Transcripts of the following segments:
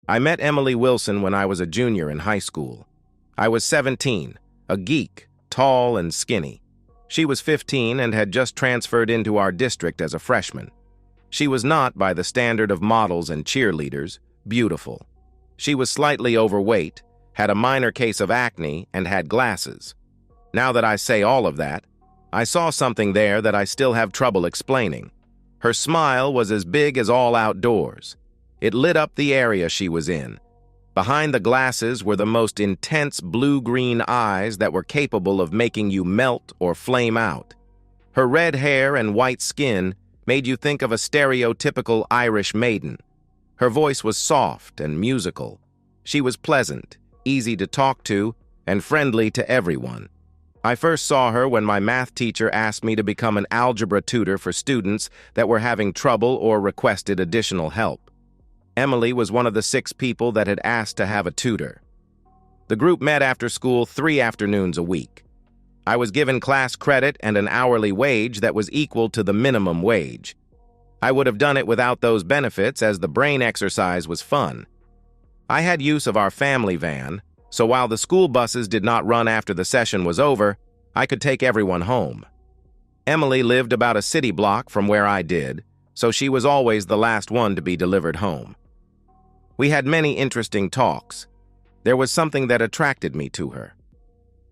I met Emily Wilson when I was a junior in high school. I was 17, a geek, tall and skinny. She was 15 and had just transferred into our district as a freshman. She was not, by the standard of models and cheerleaders, beautiful. She was slightly overweight, had a minor case of acne, and had glasses. Now that I say all of that, I saw something there that I still have trouble explaining. Her smile was as big as all outdoors. It lit up the area she was in. Behind the glasses were the most intense blue-green eyes that were capable of making you melt or flame out. Her red hair and white skin made you think of a stereotypical Irish maiden. Her voice was soft and musical. She was pleasant, easy to talk to, and friendly to everyone. I first saw her when my math teacher asked me to become an algebra tutor for students that were having trouble or requested additional help. Emily was one of the 6 people that had asked to have a tutor. The group met after school 3 afternoons a week. I was given class credit and an hourly wage that was equal to the minimum wage. I would have done it without those benefits, as the brain exercise was fun. I had use of our family van, so while the school buses did not run after the session was over, I could take everyone home. Emily lived about a city block from where I did, so she was always the last one to be delivered home. We had many interesting talks. There was something that attracted me to her.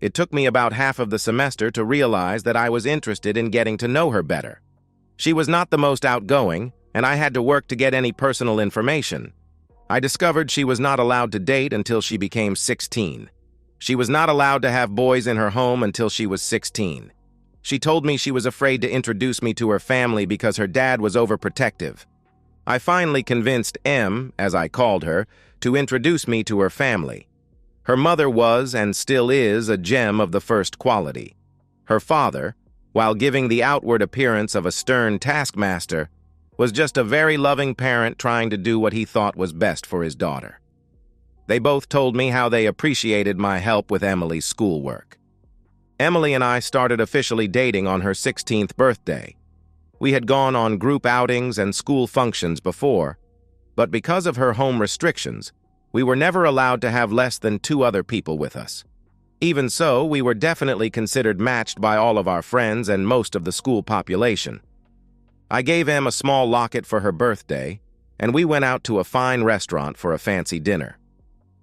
It took me about half of the semester to realize that I was interested in getting to know her better. She was not the most outgoing, and I had to work to get any personal information. I discovered she was not allowed to date until she became 16. She was not allowed to have boys in her home until she was 16. She told me she was afraid to introduce me to her family because her dad was overprotective. I finally convinced M, as I called her, to introduce me to her family. Her mother was, and still is, a gem of the first quality. Her father, while giving the outward appearance of a stern taskmaster, was just a very loving parent trying to do what he thought was best for his daughter. They both told me how they appreciated my help with Emily's schoolwork. Emily and I started officially dating on her 16th birthday. We had gone on group outings and school functions before, but because of her home restrictions, we were never allowed to have less than 2 other people with us. Even so, we were definitely considered matched by all of our friends and most of the school population. I gave Em a small locket for her birthday, and we went out to a fine restaurant for a fancy dinner.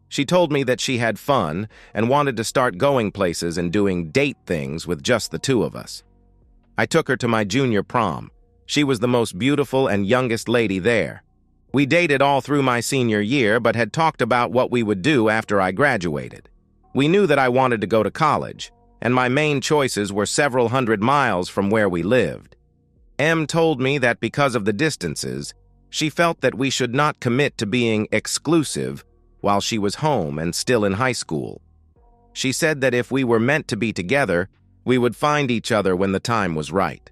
She told me that she had fun and wanted to start going places and doing date things with just the 2 of us. I took her to my junior prom. She was the most beautiful and youngest lady there. We dated all through my senior year, but had talked about what we would do after I graduated. We knew that I wanted to go to college, and my main choices were several hundred miles from where we lived. Em told me that because of the distances, she felt that we should not commit to being exclusive while she was home and still in high school. She said that if we were meant to be together, we would find each other when the time was right.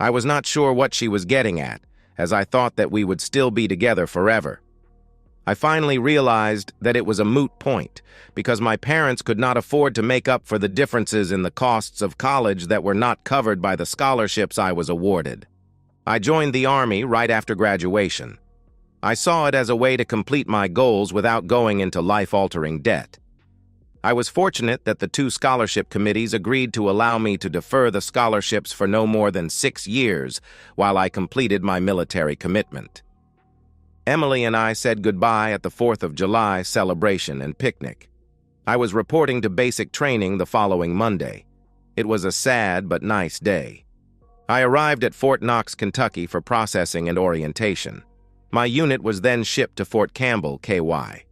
I was not sure what she was getting at, as I thought that we would still be together forever. I finally realized that it was a moot point, because my parents could not afford to make up for the differences in the costs of college that were not covered by the scholarships I was awarded. I joined the Army right after graduation. I saw it as a way to complete my goals without going into life-altering debt. I was fortunate that the 2 scholarship committees agreed to allow me to defer the scholarships for no more than 6 years while I completed my military commitment. Emily and I said goodbye at the 4th of July celebration and picnic. I was reporting to basic training the following Monday. It was a sad but nice day. I arrived at Fort Knox, Kentucky for processing and orientation. My unit was then shipped to Fort Campbell, KY.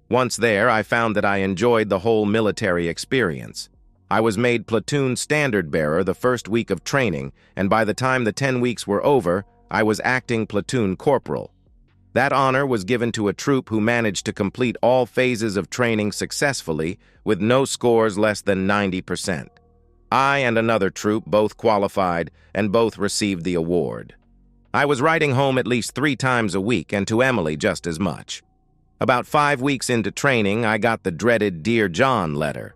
Once there, I found that I enjoyed the whole military experience. I was made platoon standard bearer the first week of training, and by the time the 10 weeks were over, I was acting platoon corporal. That honor was given to a troop who managed to complete all phases of training successfully with no scores less than 90%. I and another troop both qualified and both received the award. I was writing home at least 3 times a week, and to Emily just as much. About 5 weeks into training, I got the dreaded Dear John letter.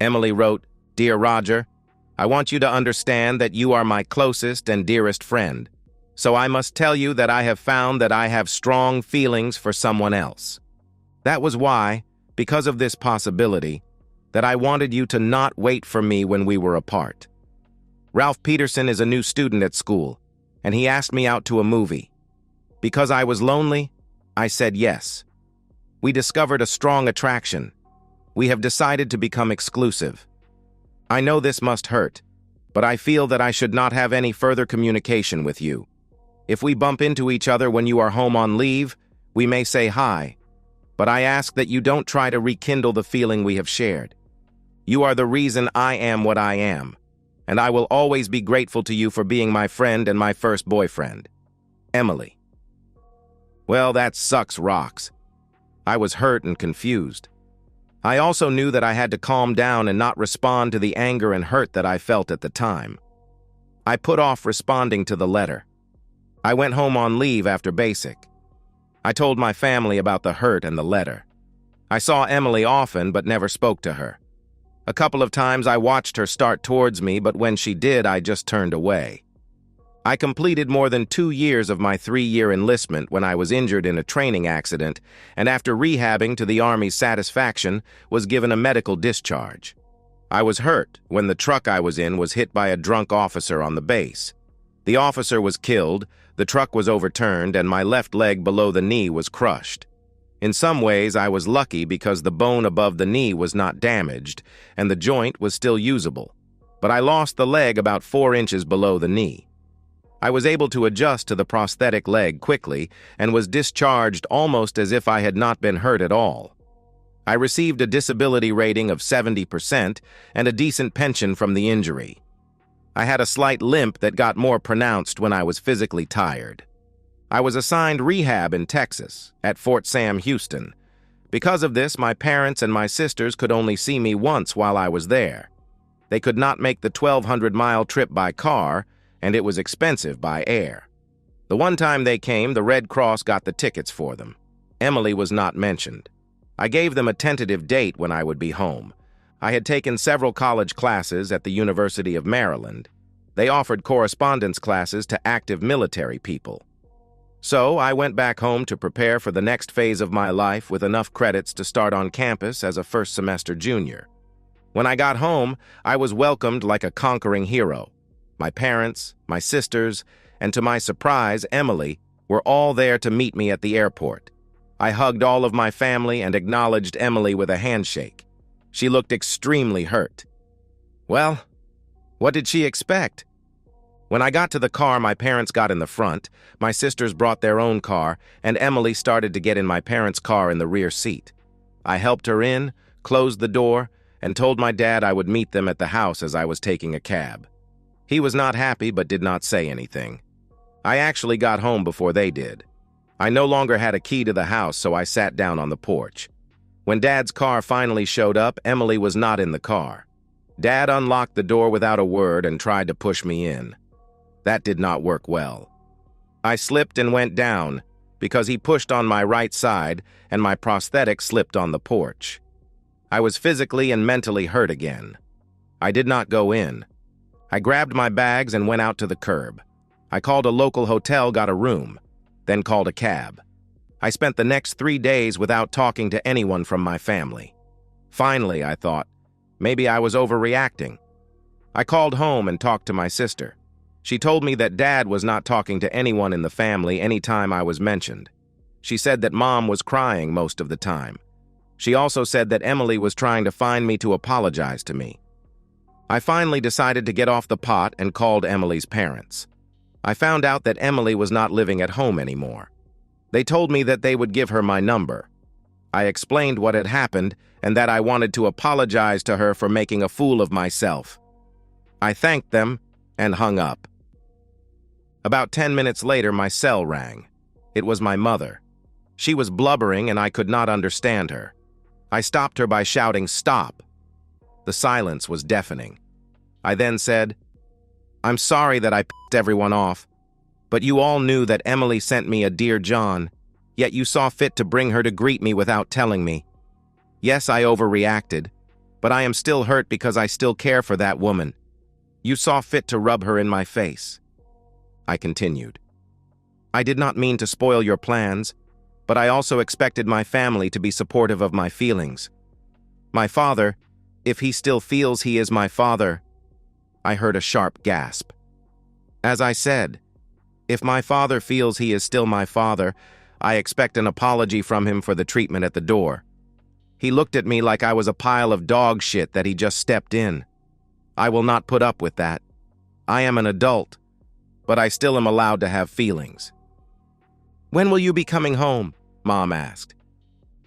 Emily wrote, "Dear Roger, I want you to understand that you are my closest and dearest friend. So I must tell you that I have found that I have strong feelings for someone else. That was why, because of this possibility, that I wanted you to not wait for me when we were apart. Ralph Peterson is a new student at school, and he asked me out to a movie. Because I was lonely, I said yes. We discovered a strong attraction. We have decided to become exclusive. I know this must hurt, but I feel that I should not have any further communication with you. If we bump into each other when you are home on leave, we may say hi, but I ask that you don't try to rekindle the feeling we have shared. You are the reason I am what I am, and I will always be grateful to you for being my friend and my first boyfriend. Emily. Well, that sucks rocks. I was hurt and confused. I also knew that I had to calm down and not respond to the anger and hurt that I felt at the time. I put off responding to the letter. I went home on leave after basic. I told my family about the hurt and the letter. I saw Emily often but never spoke to her. A couple of times I watched her start towards me, but when she did, I just turned away. I completed more than 2 years of my 3-year enlistment when I was injured in a training accident, and after rehabbing to the Army's satisfaction, was given a medical discharge. I was hurt when the truck I was in was hit by a drunk officer on the base. The officer was killed, the truck was overturned, and my left leg below the knee was crushed. In some ways, I was lucky because the bone above the knee was not damaged, and the joint was still usable. But I lost the leg about 4 inches below the knee. I was able to adjust to the prosthetic leg quickly and was discharged almost as if I had not been hurt at all. I received a disability rating of 70% and a decent pension from the injury. I had a slight limp that got more pronounced when I was physically tired. I was assigned rehab in Texas, at Fort Sam Houston. Because of this, my parents and my sisters could only see me once while I was there. They could not make the 1,200-mile trip by car, and it was expensive by air. The one time they came, the Red Cross got the tickets for them. Emily was not mentioned. I gave them a tentative date when I would be home. I had taken several college classes at the University of Maryland. They offered correspondence classes to active military people. So I went back home to prepare for the next phase of my life with enough credits to start on campus as a first-semester junior. When I got home, I was welcomed like a conquering hero. My parents, my sisters, and to my surprise, Emily, were all there to meet me at the airport. I hugged all of my family and acknowledged Emily with a handshake. She looked extremely hurt. Well, what did she expect? When I got to the car, my parents got in the front, my sisters brought their own car, and Emily started to get in my parents' car in the rear seat. I helped her in, closed the door, and told my dad I would meet them at the house as I was taking a cab. He was not happy but did not say anything. I actually got home before they did. I no longer had a key to the house, so I sat down on the porch. When Dad's car finally showed up, Emily was not in the car. Dad unlocked the door without a word and tried to push me in. That did not work well. I slipped and went down because he pushed on my right side and my prosthetic slipped on the porch. I was physically and mentally hurt again. I did not go in. I grabbed my bags and went out to the curb. I called a local hotel, got a room, then called a cab. I spent the next 3 days without talking to anyone from my family. Finally, I thought, maybe I was overreacting. I called home and talked to my sister. She told me that Dad was not talking to anyone in the family any time I was mentioned. She said that Mom was crying most of the time. She also said that Emily was trying to find me to apologize to me. I finally decided to get off the pot and called Emily's parents. I found out that Emily was not living at home anymore. They told me that they would give her my number. I explained what had happened and that I wanted to apologize to her for making a fool of myself. I thanked them and hung up. About 10 minutes later, my cell rang. It was my mother. She was blubbering and I could not understand her. I stopped her by shouting, "Stop!" The silence was deafening. I then said, "I'm sorry that I pissed everyone off, but you all knew that Emily sent me a Dear John, yet you saw fit to bring her to greet me without telling me. Yes, I overreacted, but I am still hurt because I still care for that woman. You saw fit to rub her in my face." I continued, "I did not mean to spoil your plans. but I also expected my family to be supportive of my feelings. My father, if he still feels he is my father. I heard a sharp gasp. As I said, if my father feels he is still my father, I expect an apology from him for the treatment at the door. He looked at me like I was a pile of dog shit that he just stepped in. I will not put up with that. I am an adult, but I still am allowed to have feelings. When will you be coming home? Mom asked.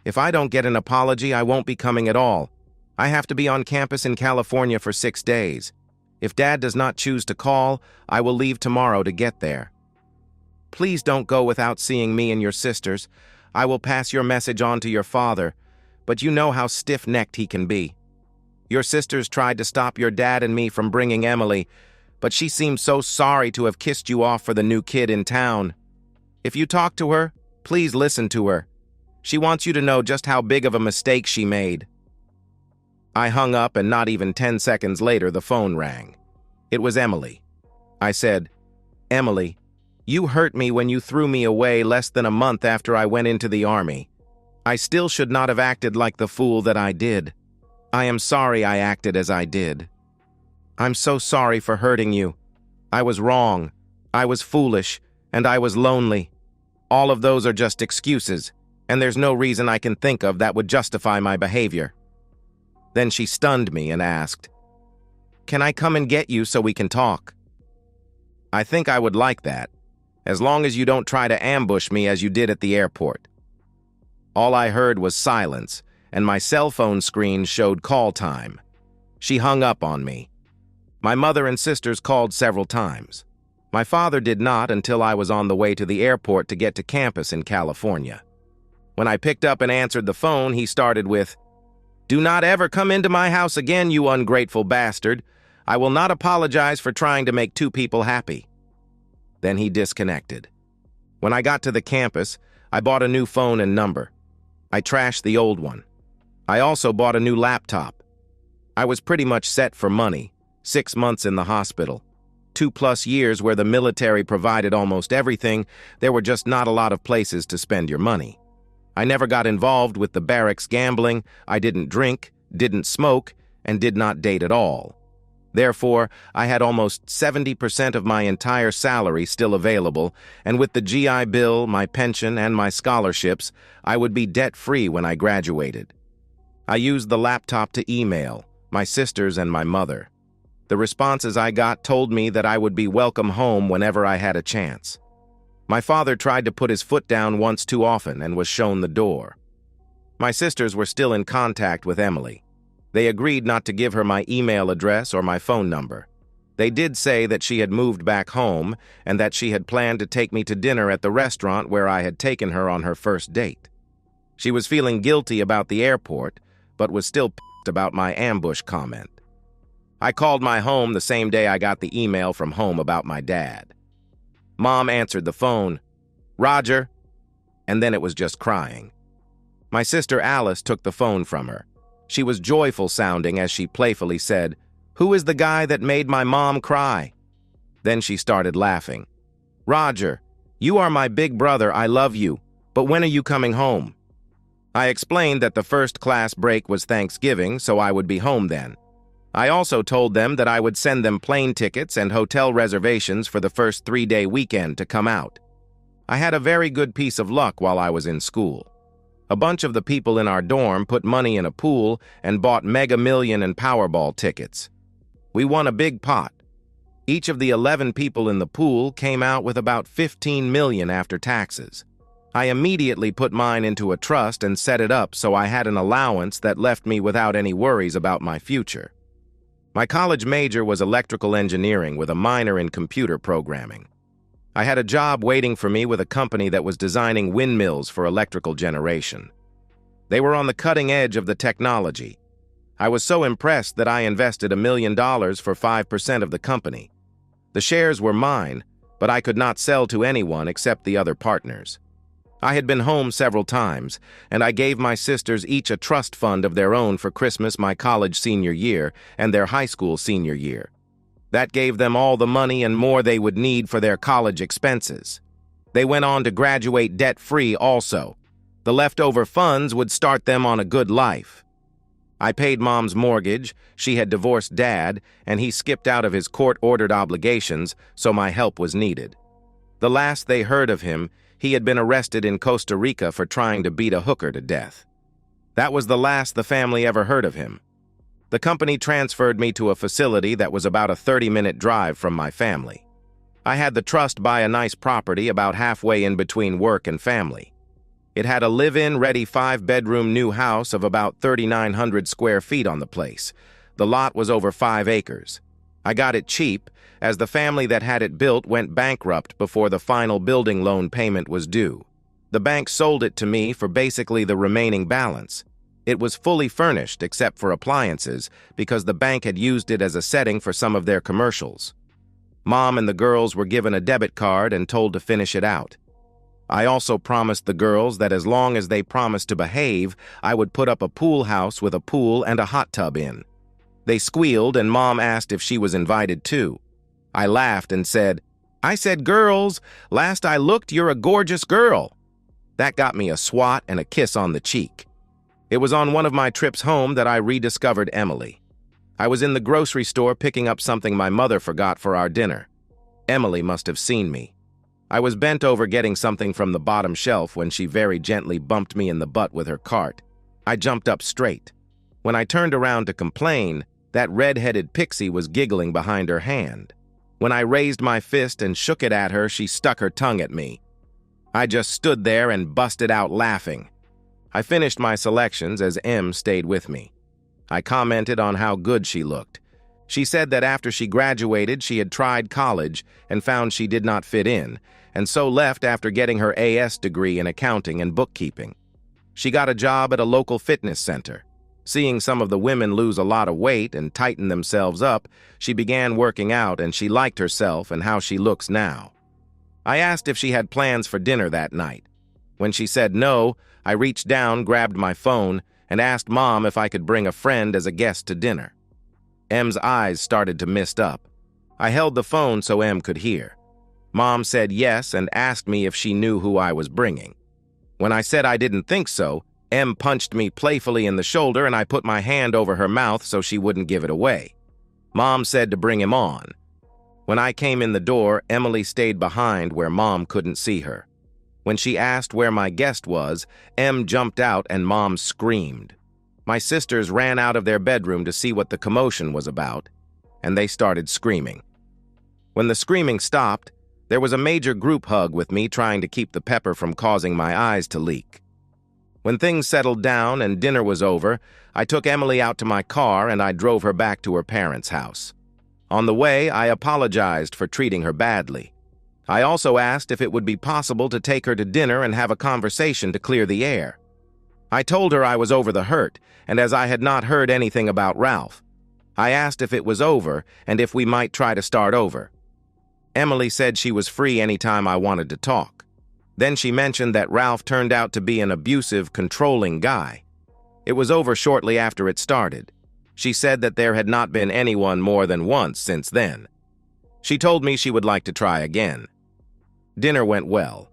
If I don't get an apology, I won't be coming at all. I have to be on campus in California for 6 days. If Dad does not choose to call, I will leave tomorrow to get there. Please don't go without seeing me and your sisters. I will pass your message on to your father, but you know how stiff-necked he can be. Your sisters tried to stop your dad and me from bringing Emily, but she seemed so sorry to have kissed you off for the new kid in town. If you talk to her, please listen to her. She wants you to know just how big of a mistake she made. I hung up, and not even 10 seconds later, the phone rang. It was Emily. I said, Emily, you hurt me when you threw me away less than a month after I went into the army. I still should not have acted like the fool that I did. I am sorry I acted as I did. I'm so sorry for hurting you. I was wrong. I was foolish, and I was lonely. All of those are just excuses, and there's no reason I can think of that would justify my behavior. Then she stunned me and asked, Can I come and get you so we can talk? I think I would like that, as long as you don't try to ambush me as you did at the airport. All I heard was silence, and my cell phone screen showed call time. She hung up on me. My mother and sisters called several times. My father did not until I was on the way to the airport to get to campus in California. When I picked up and answered the phone, he started with, Do not ever come into my house again, you ungrateful bastard. I will not apologize for trying to make 2 people happy. Then he disconnected. When I got to the campus, I bought a new phone and number. I trashed the old one. I also bought a new laptop. I was pretty much set for money, 6 months in the hospital. 2+ years where the military provided almost everything, there were just not a lot of places to spend your money. I never got involved with the barracks gambling, I didn't drink, didn't smoke, and did not date at all. Therefore, I had almost 70% of my entire salary still available, and with the GI Bill, my pension, and my scholarships, I would be debt-free when I graduated. I used the laptop to email my sisters and my mother. The responses I got told me that I would be welcome home whenever I had a chance. My father tried to put his foot down once too often and was shown the door. My sisters were still in contact with Emily. They agreed not to give her my email address or my phone number. They did say that she had moved back home and that she had planned to take me to dinner at the restaurant where I had taken her on her first date. She was feeling guilty about the airport, but was still pissed about my ambush comment. I called my home the same day I got the email from home about my dad. Mom answered the phone, Roger, and then it was just crying. My sister Alice took the phone from her. She was joyful sounding as she playfully said, Who is the guy that made my mom cry? Then she started laughing. Roger, you are my big brother, I love you, but when are you coming home? I explained that the first class break was Thanksgiving, so I would be home then. I also told them that I would send them plane tickets and hotel reservations for the first 3-day weekend to come out. I had a very good piece of luck while I was in school. A bunch of the people in our dorm put money in a pool and bought Mega Million and Powerball tickets. We won a big pot. Each of the 11 people in the pool came out with about $15 million after taxes. I immediately put mine into a trust and set it up so I had an allowance that left me without any worries about my future. My college major was electrical engineering with a minor in computer programming. I had a job waiting for me with a company that was designing windmills for electrical generation. They were on the cutting edge of the technology. I was so impressed that I invested $1 million for 5% of the company. The shares were mine, but I could not sell to anyone except the other partners. I had been home several times, and I gave my sisters each a trust fund of their own for Christmas my college senior year and their high school senior year. That gave them all the money and more they would need for their college expenses. They went on to graduate debt-free also, The leftover funds would start them on a good life. I paid Mom's mortgage, she had divorced Dad, and he skipped out of his court-ordered obligations, so my help was needed. The last they heard of him, he had been arrested in Costa Rica for trying to beat a hooker to death. That was the last the family ever heard of him. The company transferred me to a facility that was about a 30-minute drive from my family. I had the trust buy a nice property about halfway in between work and family. It had a live-in, ready 5-bedroom new house of about 3,900 square feet on the place. The lot was over 5 acres. I got it cheap, as the family that had it built went bankrupt before the final building loan payment was due. The bank sold it to me for basically the remaining balance. It was fully furnished except for appliances because the bank had used it as a setting for some of their commercials. Mom and the girls were given a debit card and told to finish it out. I also promised the girls that as long as they promised to behave, I would put up a pool house with a pool and a hot tub in. They squealed and Mom asked if she was invited too. I laughed and said, "I said girls, last I looked you're a gorgeous girl." That got me a swat and a kiss on the cheek. It was on one of my trips home that I rediscovered Emily. I was in the grocery store picking up something my mother forgot for our dinner. Emily must have seen me. I was bent over getting something from the bottom shelf when she very gently bumped me in the butt with her cart. I jumped up straight. When I turned around to complain, that red-headed pixie was giggling behind her hand. When I raised my fist and shook it at her, she stuck her tongue at me. I just stood there and busted out laughing. I finished my selections as Em stayed with me. I commented on how good she looked. She said that after she graduated, she had tried college and found she did not fit in, and so left after getting her AS degree in accounting and bookkeeping. She got a job at a local fitness center. Seeing some of the women lose a lot of weight and tighten themselves up, she began working out and she liked herself and how she looks now. I asked if she had plans for dinner that night. When she said no, I reached down, grabbed my phone, and asked Mom if I could bring a friend as a guest to dinner. Em's eyes started to mist up. I held the phone so Em could hear. Mom said yes and asked me if she knew who I was bringing. When I said I didn't think so, Em punched me playfully in the shoulder and I put my hand over her mouth so she wouldn't give it away. Mom said to bring him on. When I came in the door, Emily stayed behind where Mom couldn't see her. When she asked where my guest was, Em jumped out and Mom screamed. My sisters ran out of their bedroom to see what the commotion was about, and they started screaming. When the screaming stopped, there was a major group hug with me trying to keep the pepper from causing my eyes to leak. When things settled down and dinner was over, I took Emily out to my car and I drove her back to her parents' house. On the way, I apologized for treating her badly. I also asked if it would be possible to take her to dinner and have a conversation to clear the air. I told her I was over the hurt, and as I had not heard anything about Ralph, I asked if it was over and if we might try to start over. Emily said she was free anytime I wanted to talk. Then she mentioned that Ralph turned out to be an abusive, controlling guy. It was over shortly after it started. She said that there had not been anyone more than once since then. She told me she would like to try again. Dinner went well.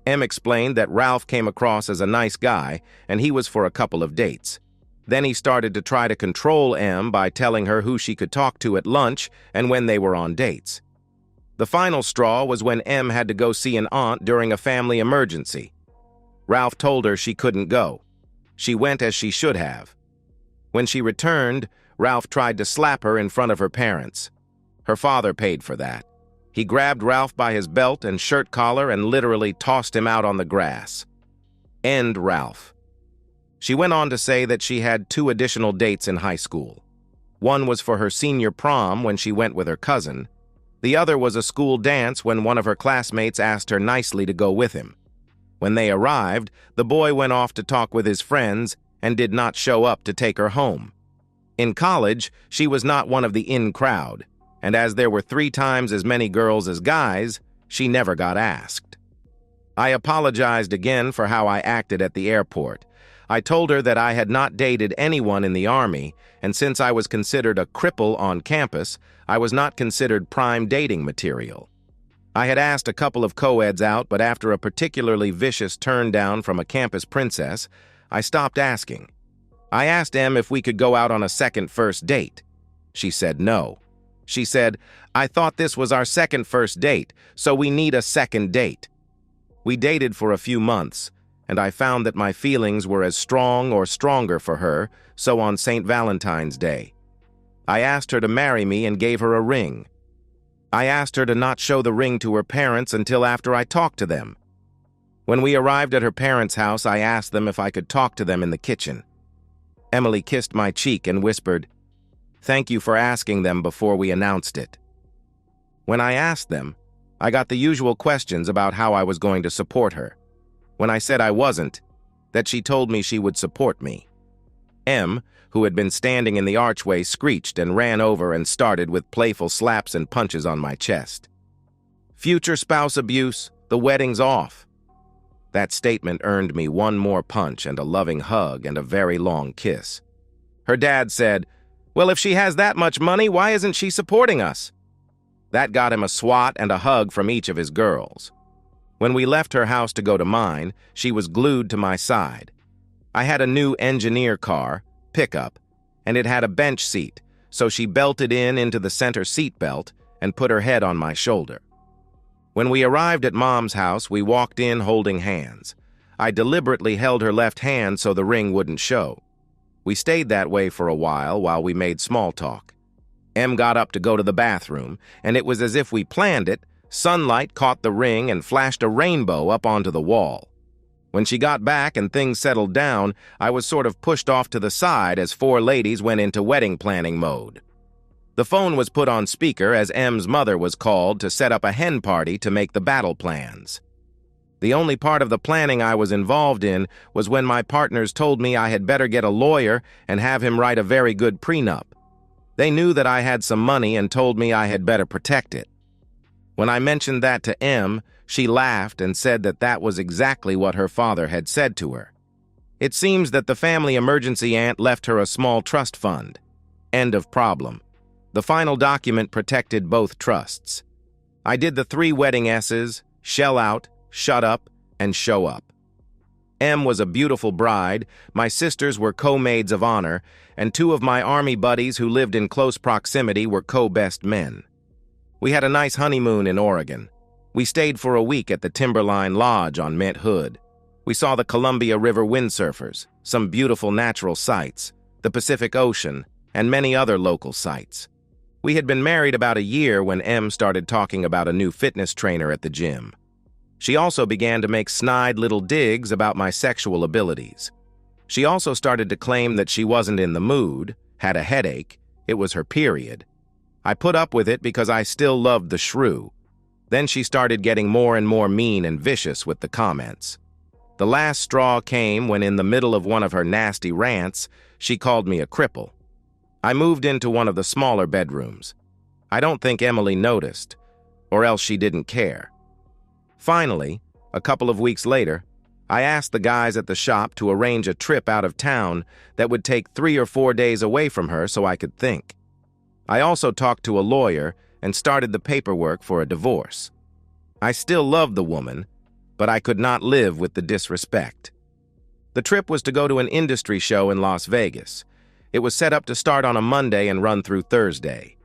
Em explained that Ralph came across as a nice guy and he was for a couple of dates. Then he started to try to control Em by telling her who she could talk to at lunch and when they were on dates. The final straw was when Em had to go see an aunt during a family emergency. Ralph told her she couldn't go. She went as she should have. When she returned, Ralph tried to slap her in front of her parents. Her father paid for that. He grabbed Ralph by his belt and shirt collar and literally tossed him out on the grass. End Ralph. She went on to say that she had 2 additional dates in high school. One was for her senior prom when she went with her cousin. The other was a school dance when one of her classmates asked her nicely to go with him. When they arrived, the boy went off to talk with his friends and did not show up to take her home. In college, she was not one of the in crowd, and as there were 3 times as many girls as guys, she never got asked. I apologized again for how I acted at the airport. I told her that I had not dated anyone in the Army, and since I was considered a cripple on campus, I was not considered prime dating material. I had asked a couple of co-eds out, but after a particularly vicious turn down from a campus princess, I stopped asking. I asked Em if we could go out on a second first date. She said no. She said, "I thought this was our second first date, so we need a second date." We dated for a few months, and I found that my feelings were as strong or stronger for her, so on St. Valentine's Day, I asked her to marry me and gave her a ring. I asked her to not show the ring to her parents until after I talked to them. When we arrived at her parents' house, I asked them if I could talk to them in the kitchen. Emily kissed my cheek and whispered, "Thank you for asking them before we announced it." When I asked them, I got the usual questions about how I was going to support her. When I said I wasn't, that she told me she would support me. Em, who had been standing in the archway, screeched and ran over and started with playful slaps and punches on my chest. Future spouse abuse, the wedding's off. That statement earned me one more punch and a loving hug and a very long kiss. Her dad said, "Well, if she has that much money, why isn't she supporting us?" That got him a swat and a hug from each of his girls. When we left her house to go to mine, she was glued to my side. I had a new engineer car, pickup, and it had a bench seat, so she belted into the center seat belt and put her head on my shoulder. When we arrived at Mom's house, we walked in holding hands. I deliberately held her left hand so the ring wouldn't show. We stayed that way for a while we made small talk. Em got up to go to the bathroom, and it was as if we planned it. Sunlight caught the ring and flashed a rainbow up onto the wall. When she got back and things settled down, I was sort of pushed off to the side as four ladies went into wedding planning mode. The phone was put on speaker as Em's mother was called to set up a hen party to make the battle plans. The only part of the planning I was involved in was when my partners told me I had better get a lawyer and have him write a very good prenup. They knew that I had some money and told me I had better protect it. When I mentioned that to Em, she laughed and said that that was exactly what her father had said to her. It seems that the family emergency aunt left her a small trust fund. End of problem. The final document protected both trusts. I did the 3 wedding S's: shell out, shut up, and show up. Em was a beautiful bride, my sisters were co-maids of honor, and 2 of my army buddies who lived in close proximity were co-best men. We had a nice honeymoon in Oregon. We stayed for a week at the Timberline Lodge on Mint Hood. We saw the Columbia River windsurfers, some beautiful natural sights, the Pacific Ocean, and many other local sights. We had been married about a year when Em started talking about a new fitness trainer at the gym. She also began to make snide little digs about my sexual abilities. She also started to claim that she wasn't in the mood, had a headache, it was her period. I put up with it because I still loved the shrew. Then she started getting more and more mean and vicious with the comments. The last straw came when, in the middle of one of her nasty rants, she called me a cripple. I moved into one of the smaller bedrooms. I don't think Emily noticed, or else she didn't care. Finally, a couple of weeks later, I asked the guys at the shop to arrange a trip out of town that would take 3 or 4 days away from her so I could think. I also talked to a lawyer and started the paperwork for a divorce. I still loved the woman, but I could not live with the disrespect. The trip was to go to an industry show in Las Vegas. It was set up to start on a Monday and run through Thursday.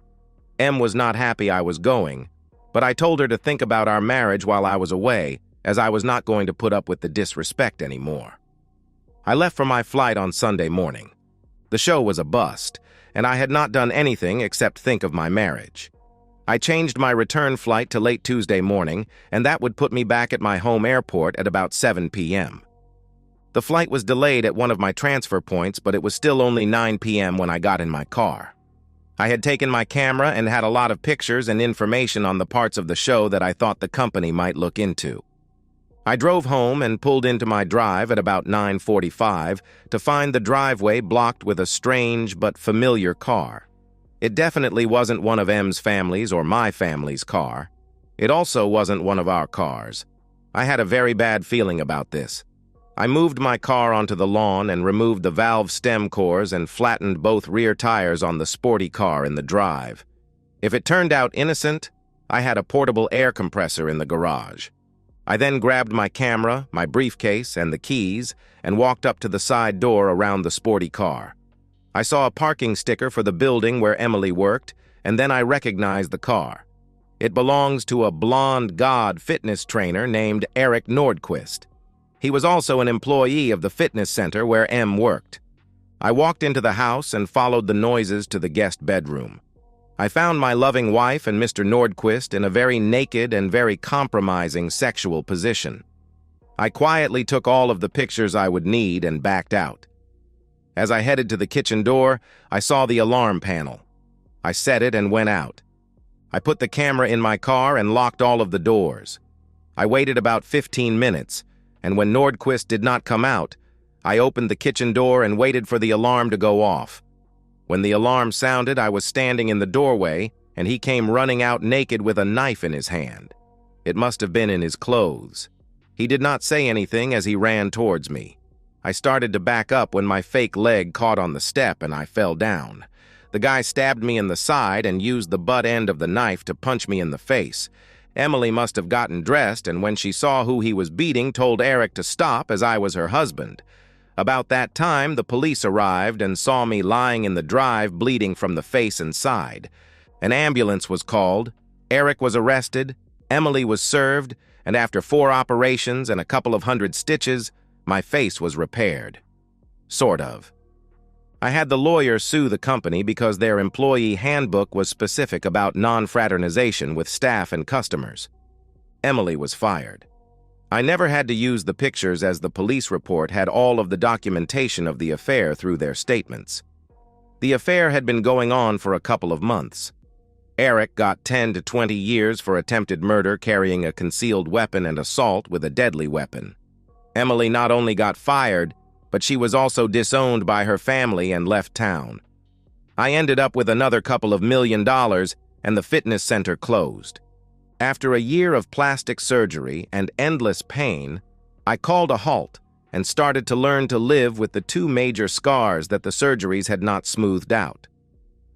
Em was not happy I was going, but I told her to think about our marriage while I was away, as I was not going to put up with the disrespect anymore. I left for my flight on Sunday morning. The show was a bust, and I had not done anything except think of my marriage. I changed my return flight to late Tuesday morning, and that would put me back at my home airport at about 7 p.m. The flight was delayed at one of my transfer points, but it was still only 9 p.m. when I got in my car. I had taken my camera and had a lot of pictures and information on the parts of the show that I thought the company might look into. I drove home and pulled into my drive at about 9:45 to find the driveway blocked with a strange but familiar car. It definitely wasn't one of Em's family's or my family's car. It also wasn't one of our cars. I had a very bad feeling about this. I moved my car onto the lawn and removed the valve stem cores and flattened both rear tires on the sporty car in the drive. If it turned out innocent, I had a portable air compressor in the garage. I then grabbed my camera, my briefcase, and the keys and walked up to the side door around the sporty car. I saw a parking sticker for the building where Emily worked, and then I recognized the car. It belongs to a blonde god fitness trainer named Eric Nordquist. He was also an employee of the fitness center where Em worked. I walked into the house and followed the noises to the guest bedroom. I found my loving wife and Mr. Nordquist in a very naked and very compromising sexual position. I quietly took all of the pictures I would need and backed out. As I headed to the kitchen door, I saw the alarm panel. I set it and went out. I put the camera in my car and locked all of the doors. I waited about 15 minutes, and when Nordquist did not come out, I opened the kitchen door and waited for the alarm to go off. When the alarm sounded, I was standing in the doorway, and he came running out naked with a knife in his hand. It must have been in his clothes. He did not say anything as he ran towards me. I started to back up when my fake leg caught on the step and I fell down. The guy stabbed me in the side and used the butt end of the knife to punch me in the face. Emily must have gotten dressed, and when she saw who he was beating, told Eric to stop as I was her husband. About that time, the police arrived and saw me lying in the drive bleeding from the face and side. An ambulance was called, Eric was arrested, Emily was served, and after 4 operations and a couple of hundred stitches, my face was repaired. Sort of. I had the lawyer sue the company because their employee handbook was specific about non-fraternization with staff and customers. Emily was fired. I never had to use the pictures as the police report had all of the documentation of the affair through their statements. The affair had been going on for a couple of months. Eric got 10 to 20 years for attempted murder carrying a concealed weapon and assault with a deadly weapon. Emily not only got fired, but she was also disowned by her family and left town. I ended up with another couple of $1 million, and the fitness center closed. After a year of plastic surgery and endless pain, I called a halt and started to learn to live with the 2 major scars that the surgeries had not smoothed out.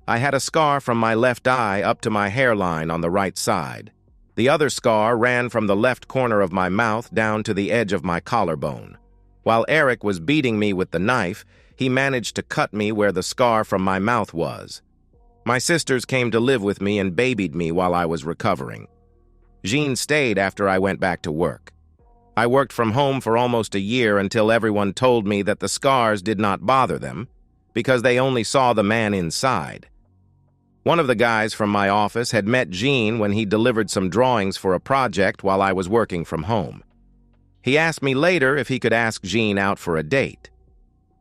I had a scar from my left eye up to my hairline on the right side. The other scar ran from the left corner of my mouth down to the edge of my collarbone. While Eric was beating me with the knife, he managed to cut me where the scar from my mouth was. My sisters came to live with me and babied me while I was recovering. Jean stayed after I went back to work. I worked from home for almost a year until everyone told me that the scars did not bother them because they only saw the man inside. One of the guys from my office had met Jean when he delivered some drawings for a project while I was working from home. He asked me later if he could ask Jean out for a date.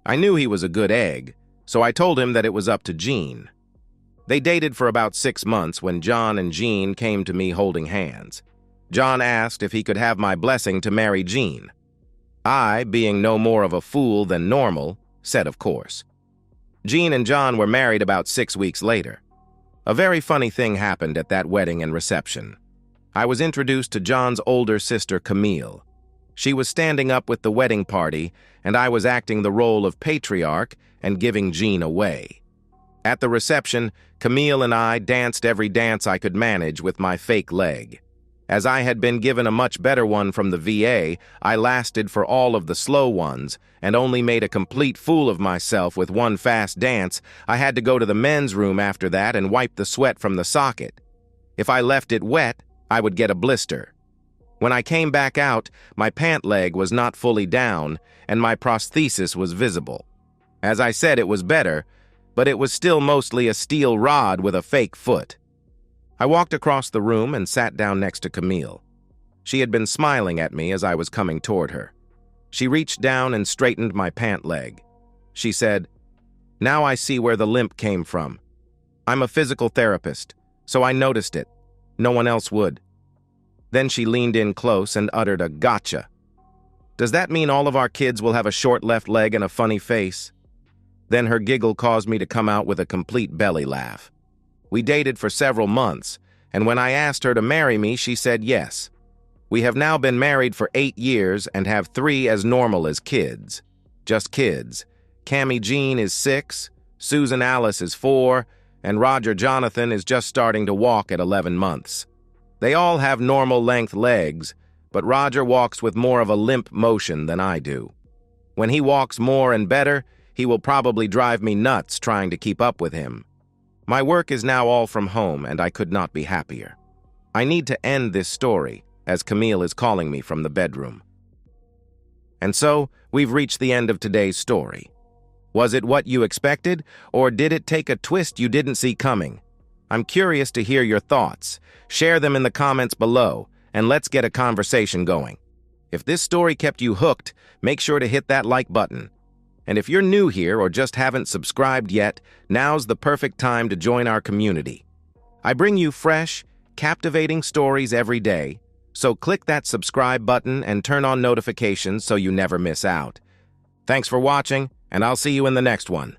I knew he was a good egg, so I told him that it was up to Jean. They dated for about 6 months when John and Jean came to me holding hands. John asked if he could have my blessing to marry Jean. I, being no more of a fool than normal, said of course. Jean and John were married about 6 weeks later. A very funny thing happened at that wedding and reception. I was introduced to John's older sister, Camille. She was standing up with the wedding party, and I was acting the role of patriarch and giving Jean away. At the reception, Camille and I danced every dance I could manage with my fake leg. As I had been given a much better one from the VA, I lasted for all of the slow ones and only made a complete fool of myself with one fast dance. I had to go to the men's room after that and wipe the sweat from the socket. If I left it wet, I would get a blister. When I came back out, my pant leg was not fully down, and my prosthesis was visible. As I said, it was better, but it was still mostly a steel rod with a fake foot. I walked across the room and sat down next to Camille. She had been smiling at me as I was coming toward her. She reached down and straightened my pant leg. She said, "Now I see where the limp came from. I'm a physical therapist, so I noticed it. No one else would." Then she leaned in close and uttered a gotcha. "Does that mean all of our kids will have a short left leg and a funny face?" Then her giggle caused me to come out with a complete belly laugh. We dated for several months, and when I asked her to marry me, she said yes. We have now been married for 8 years and have 3 as normal as kids. Just kids. Cammie Jean is 6, Susan Alice is 4, and Roger Jonathan is just starting to walk at 11 months. They all have normal-length legs, but Roger walks with more of a limp motion than I do. When he walks more and better, he will probably drive me nuts trying to keep up with him. My work is now all from home, and I could not be happier. I need to end this story, as Camille is calling me from the bedroom. And so, we've reached the end of today's story. Was it what you expected, or did it take a twist you didn't see coming? I'm curious to hear your thoughts. Share them in the comments below, and let's get a conversation going. If this story kept you hooked, make sure to hit that like button. And if you're new here or just haven't subscribed yet, now's the perfect time to join our community. I bring you fresh, captivating stories every day, so click that subscribe button and turn on notifications so you never miss out. Thanks for watching, and I'll see you in the next one.